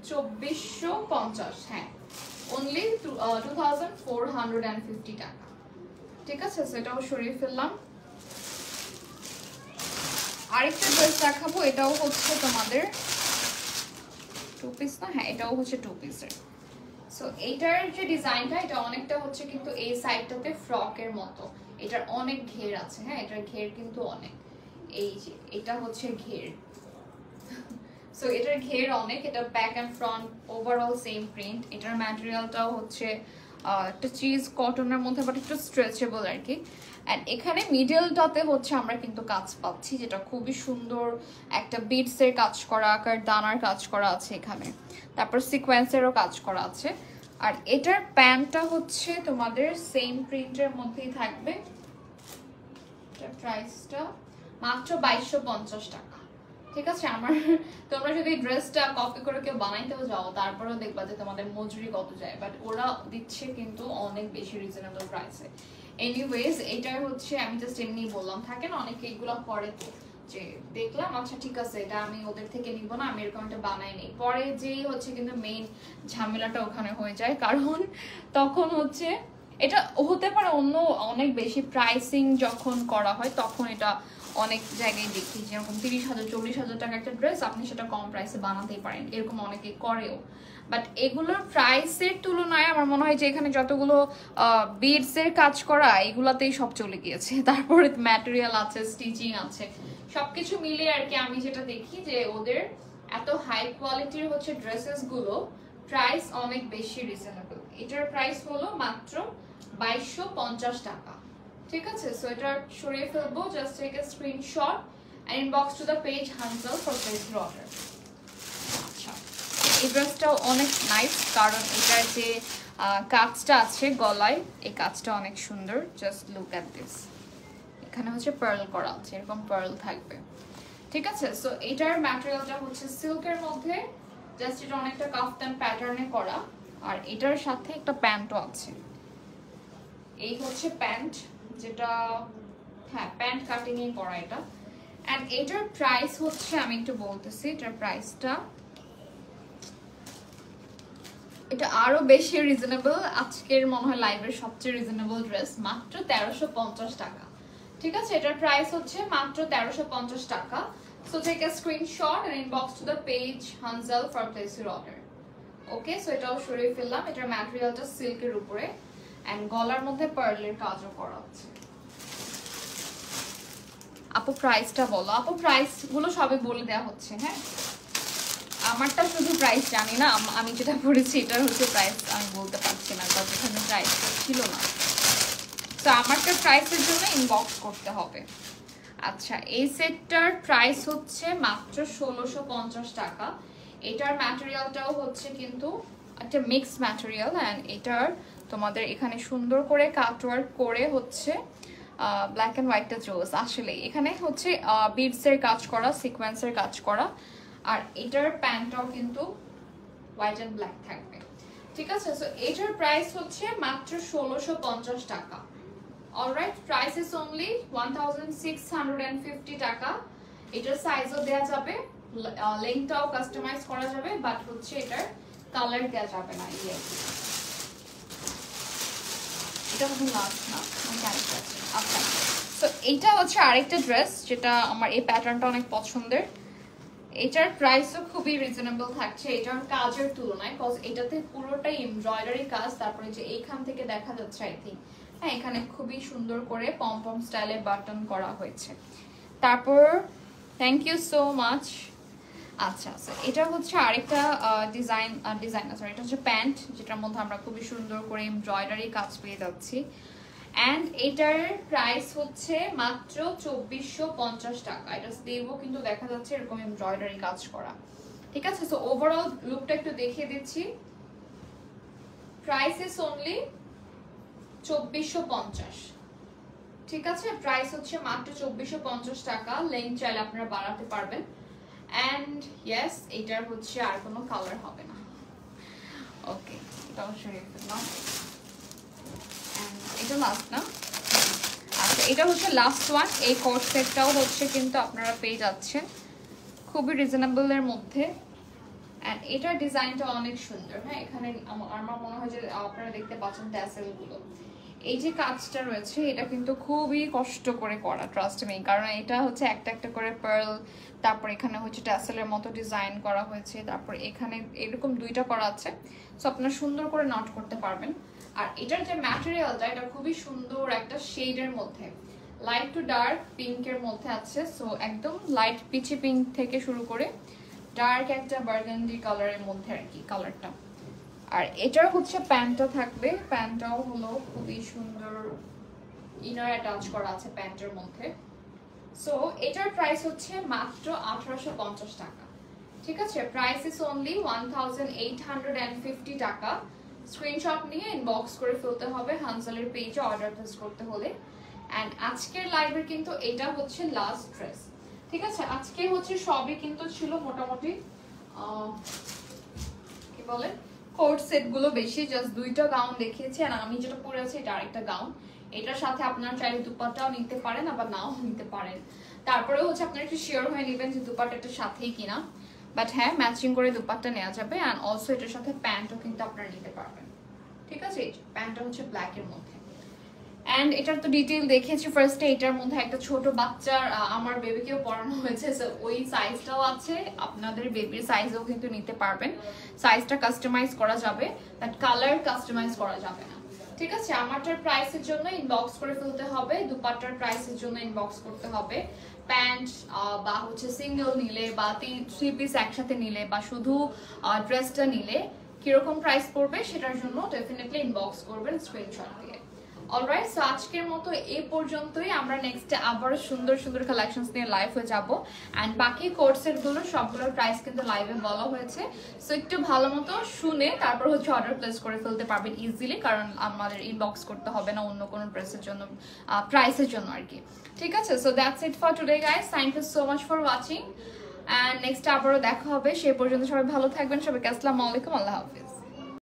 2450। হ্যাঁ, অনলি 2450 টাকা। ঠিক আছে, সেটাও সরিয়ে ফেললাম। আরেকটা ড্রেস দেখাবো, এটাও হচ্ছে তোমাদের 2 পিস না, হ্যাঁ এটাও হচ্ছে 2 পিসের। সো এইটার যে ডিজাইনটা, এটা অনেকটা হচ্ছে কিন্তু এই সাইডটাতে ফ্রকের মতো, এটার অনেক ঘের আছে। হ্যাঁ, এটার ঘের কিন্তু অনেক, এই যে এটা হচ্ছে ঘের। সো এটার ঘের অনেক, এটা back and front overall same print. এটার ম্যাটেরিয়ালটাও হচ্ছে একটা চিজ কটনের মধ্যে, বাট একটু স্ট্রেচেবল আর কি। অ্যান্ড এখানে মিডলটাতে হচ্ছে আমরা কিন্তু কাজ পাচ্ছি, যেটা খুবই সুন্দর, একটা বিডসের কাজ করা, আকার দানার কাজ করা আছে এখানে, তারপর সিকোয়েন্সেরও কাজ করা আছে। আর এটার প্যান্টটা হচ্ছে তোমাদের সেম প্রিন্টের মধ্যেই থাকবে। এটার প্রাইসটা মাত্র 2250 টাকা। ঠিক আছে, আমার তোমরা যদি ড্রেসটা কপি করে কেউ বানাইতেও যাও, তারপরেও দেখবা যে তোমাদের মজুরি কত যায়, বাট ওরা দিচ্ছে কিন্তু অনেক বেশি রিজনেবল প্রাইসে। এনিওয়েজ, এটাই হচ্ছে, আমি জাস্ট এমনি বললাম, থাকে না অনেকে এগুলো করে, তো যে দেখলাম আচ্ছা ঠিক আছে এটা আমি ওদের থেকে নিব না, আমি এরকম একটা বানাই নেই, পরে যেই হচ্ছে কিন্তু মেইন ঝামেলাটা ওখানে হয়ে যায়, কারণ তখন হচ্ছে এটা হতে পারে অন্য অনেক বেশি প্রাইসিং যখন করা হয়, তখন এটা অনেক জায়গায় দেখি, যেরকম 30,000 40,000 টাকা একটা ড্রেস আপনি সেটা কম প্রাইসে বানাতেই পারেন, এরকম অনেকে করেও। বাট এগুলোর প্রাইসের তুলনায় আমার মনে হয় যে এখানে যতগুলো বিডসের কাজ করা, এগুলাতেই সব চলে গিয়েছে। তারপরে ম্যাটেরিয়াল আছে, স্টিচিং আছে, সবকিছু মিলিয়ে আর কি আমি যেটা দেখি যে ওদের এত হাই কোয়ালিটির হচ্ছে ড্রেসেস গুলো প্রাইস অনেক বেশি রিজনেবল। এটার প্রাইস হলো মাত্র 2250 টাকা। ঠিক আছে, সো এটা সরিয়ে ফেলবো, just take a screenshot and inbox to the page Hanzal for place your order. আচ্ছা, এই ড্রেসটাও অনেক নাইস, কারণ এটার যে কাজটা আছে গলায়, এই কাজটা অনেক সুন্দর। জাস্ট লুক অ্যাট দিস, এখানে হচ্ছে পার্ল করা আছে, এরকম পার্ল থাকবে। ঠিক আছে, সো এটার ম্যাটেরিয়ালটা হচ্ছে সিল্কের মধ্যে, জাস্ট এটা অনেকটা কাফতান প্যাটার্নে করা। আর এটার সাথে একটা প্যান্টও আছে, এই হচ্ছে প্যান্ট, যেটা হ্যাঁ প্যান্ট কাটিং এ করা এটা। এন্ড এটার প্রাইস হচ্ছে আমি একটু বলতেছি এটার প্রাইসটা, এটা আরো বেশি রিজনেবল, আজকের মনে হয় লাইভের সবচেয়ে রিজনেবল ড্রেস, মাত্র 1350 টাকা। ঠিক আছে, এটার প্রাইস হচ্ছে মাত্র 1350 টাকা। So take a screenshot and inbox to the page Hanzal for place your order. Okay, so এটাও সরিয়ে ফেললাম। এটার ম্যাটেরিয়ালটা সিল্কের উপরে এন্ড গলার মধ্যে পার্লের কাজও করা আছে। আপু প্রাইসটা বলো। আপু প্রাইস গুলো সবে বলে দেওয়া হচ্ছে। হ্যাঁ, আমারটা শুধু প্রাইস জানি না, আমি যেটা পড়েছি এটার হচ্ছে প্রাইস আমি বলতে পারছি না, কারণ এখানে প্রাইস ছিল না। তো আমারটা প্রাইসের জন্য ইনবক্স করতে হবে। আচ্ছা, এই সেটটার প্রাইস হচ্ছে মাত্র 1650 টাকা। এটার ম্যাটেরিয়ালটাও হচ্ছে কিন্তু একটা মিক্স ম্যাটেরিয়াল অ্যান্ড এটার তোমাদের এখানে সুন্দর করে কাটওয়ার্ক করে হচ্ছে ব্ল্যাক অ্যান্ড হোয়াইটটা জোস। আসলে এখানে হচ্ছে বিডসের কাজ করা, সিকোয়েন্সের কাজ করা, আর এটার প্যান্টটাও কিন্তু হোয়াইট অ্যান্ড ব্ল্যাক থাকবে। ঠিক আছে, সো এটার প্রাইস হচ্ছে মাত্র 1650 টাকা। অলরাইট, প্রাইস ইজ অনলি 1650 টাকা। এটার সাইজও দেওয়া যাবে, লেন্থটাও কাস্টমাইজ করা যাবে, বাট হচ্ছে এটার কালার দেওয়া যাবে না। এটা হচ্ছে লাস্ট না, আচ্ছা। সো এইটা হচ্ছে আরেকটা ড্রেস যেটা আমার এই প্যাটার্নটা অনেক পছন্দের। এটার প্রাইসও খুবই রিজনেবল থাকছে এটার কাজের তুলনায়, কজ এটাতে পুরোটাই এমব্রয়ডারি কাজ। তারপরে যে এইখান থেকে দেখা যাচ্ছে আই থিঙ্ক, হ্যাঁ এখানে খুবই সুন্দর করে পম স্টাইলে বাটন করা হয়েছে। তারপর থ্যাংক ইউ সো মাচ। আচ্ছা, এটা হচ্ছে আরেকটা ডিজাইন সরি, এটা হচ্ছে প্যান্ট যেটার মধ্যে আমরা খুবই সুন্দর করে এমব্রয়ডারি কাজ পেয়ে যাচ্ছি। অ্যান্ড এটার প্রাইস হচ্ছে মাত্র 2450 টাকা। এটা স্লিভও কিন্তু দেখা যাচ্ছে এরকম এমব্রয়ডারি কাজ করা। ঠিক আছে, সো ওভারঅল লুকটা একটু দেখিয়ে দিচ্ছি। Price is only 2450। ঠিক আছে, প্রাইস হচ্ছে মাত্র 2450 টাকা। লেন্থ চাইলে আপনারা বাড়াতে পারবেন। অ্যান্ড ইয়েস, এটার হচ্ছে আর কোনো কালার হবে না। ওকে, এটাও সরিয়ে ফেললাম। এটা লাস্ট না? আচ্ছা, এটা হচ্ছে লাস্ট ওয়ান। এই কোট সেটটাও হচ্ছে কিন্তু আপনারা পেয়ে যাচ্ছেন খুবই রিজনেবলের মধ্যে। অ্যান্ড এটার ডিজাইনটা অনেক সুন্দর। হ্যাঁ, এখানে আমার মনে হয় যে আপনারা দেখতে পাচ্ছেন ট্যাসেলগুলো, এই যে কাজটা রয়েছে এটা কিন্তু খুবই কষ্ট করে করা, ট্রাস্ট মি। কারণ এটা হচ্ছে একটা একটা করে পার্ল, তারপর এখানে হচ্ছে ট্যাসেলের মতো ডিজাইন করা হয়েছে, তারপর এখানে এরকম দুইটা করা আছে। সো আপনারা সুন্দর করে নট করতে পারবেন। আর এটার যে ম্যাটেরিয়ালটা এটা খুবই সুন্দর একটা শেডের মধ্যে, লাইট টু ডার্ক পিঙ্কের মধ্যে আছে। সো একদম লাইট পিচি পিঙ্ক থেকে শুরু করে ডার্ক একটা বার্গান্ডি কালারের মধ্যে আর কি কালারটা। আর এটার হচ্ছে প্যান্টটা থাকবে, প্যান্টটাও হলো খুবই সুন্দর ইনার অ্যাটাচ করা আছে প্যান্টের মধ্যে। সো এটার প্রাইস হচ্ছে মাত্র 1850 টাকা। ঠিক আছে, প্রাইস ইজ অনলি 1850 টাকা। স্ক্রিনশট নিয়ে ইনবক্স করে ফেলতে হবে হানজালের পেজে অর্ডার প্লেস করতে হলে। অ্যান্ড আজকের লাইভের কিন্তু এটা হচ্ছে লাস্ট ড্রেস। ঠিক আছে, আজকে হচ্ছে সবই কিন্তু ছিল মোটামুটি কি বলে কোট সেট গুলো বেশি, জাস্ট দুইটা গাউন দেখিয়েছি। আর আমি যেটা পরে আছি এটা আরেকটা গাউন। এটার সাথে আপনারা চাইলে দুপাট্টাও নিতে পারেন, আবার নাও নিতে পারেন। তারপরে হচ্ছে আপনারা একটু শিওর হয়ে নেবেন যে দুপাট্টাটার সাথেই কিনা। বাট হ্যাঁ, ম্যাচিং করে দুপাট্টা নেওয়া যাবে। অ্যান্ড অলসো এটার সাথে প্যান্টও কিন্তু আপনারা নিতে পারবেন। ঠিক আছে, প্যান্টটা হচ্ছে ব্ল্যাকের মধ্যে। অ্যান্ড এটার তো ডিটেইল দেখেছি ফার্স্টে। এটার মধ্যে একটা ছোট বাচ্চার আমার বেবিকেও পরানো হয়েছে, ওই সাইজটাও আছে। আপনাদের বেবির সাইজও কিন্তু নিতে পারবেন, সাইজটা কাস্টমাইজ করা যাবে, বাট কালার কাস্টমাইজ করা যাবে না। ঠিক আছে, আমারটার প্রাইসের জন্য ইনবক্স করে ফেলতে হবে, দুপাট্টার প্রাইসের জন্য ইনবক্স করতে হবে। প্যান্ট বা হচ্ছে সিঙ্গেল নিলে বা থ্রি পিস একসাথে নিলে বা শুধু ড্রেসটা নিলে কিরকম প্রাইস পড়বে সেটার জন্য ডেফিনেটলি ইনবক্স করবেন স্ক্রিনশট দিয়ে। অলরাইট, সো আজকের মতো এই পর্যন্তই। আমরা নেক্সটে আবার সুন্দর সুন্দর কালেকশনস নিয়ে লাইভ হয়ে যাব। অ্যান্ড বাকি কোর্সেরগুলো সবগুলোর প্রাইস কিন্তু লাইভে বলা হয়েছে। সো একটু ভালো মতো শুনে তারপর হচ্ছে অর্ডার প্লেস করে ফেলতে পারবেন ইজিলি, কারণ আমাদের ইনবক্স করতে হবে না অন্য কোনো ড্রেসের জন্য, প্রাইসের জন্য আর কি। ঠিক আছে, so that's it for today guys. Thank you so much for watching. And next আবারও দেখা হবে। সে পর্যন্ত সবাই ভালো থাকবেন। সবাইকে আসসালামু আলাইকুম, আল্লাহ হাফিজ।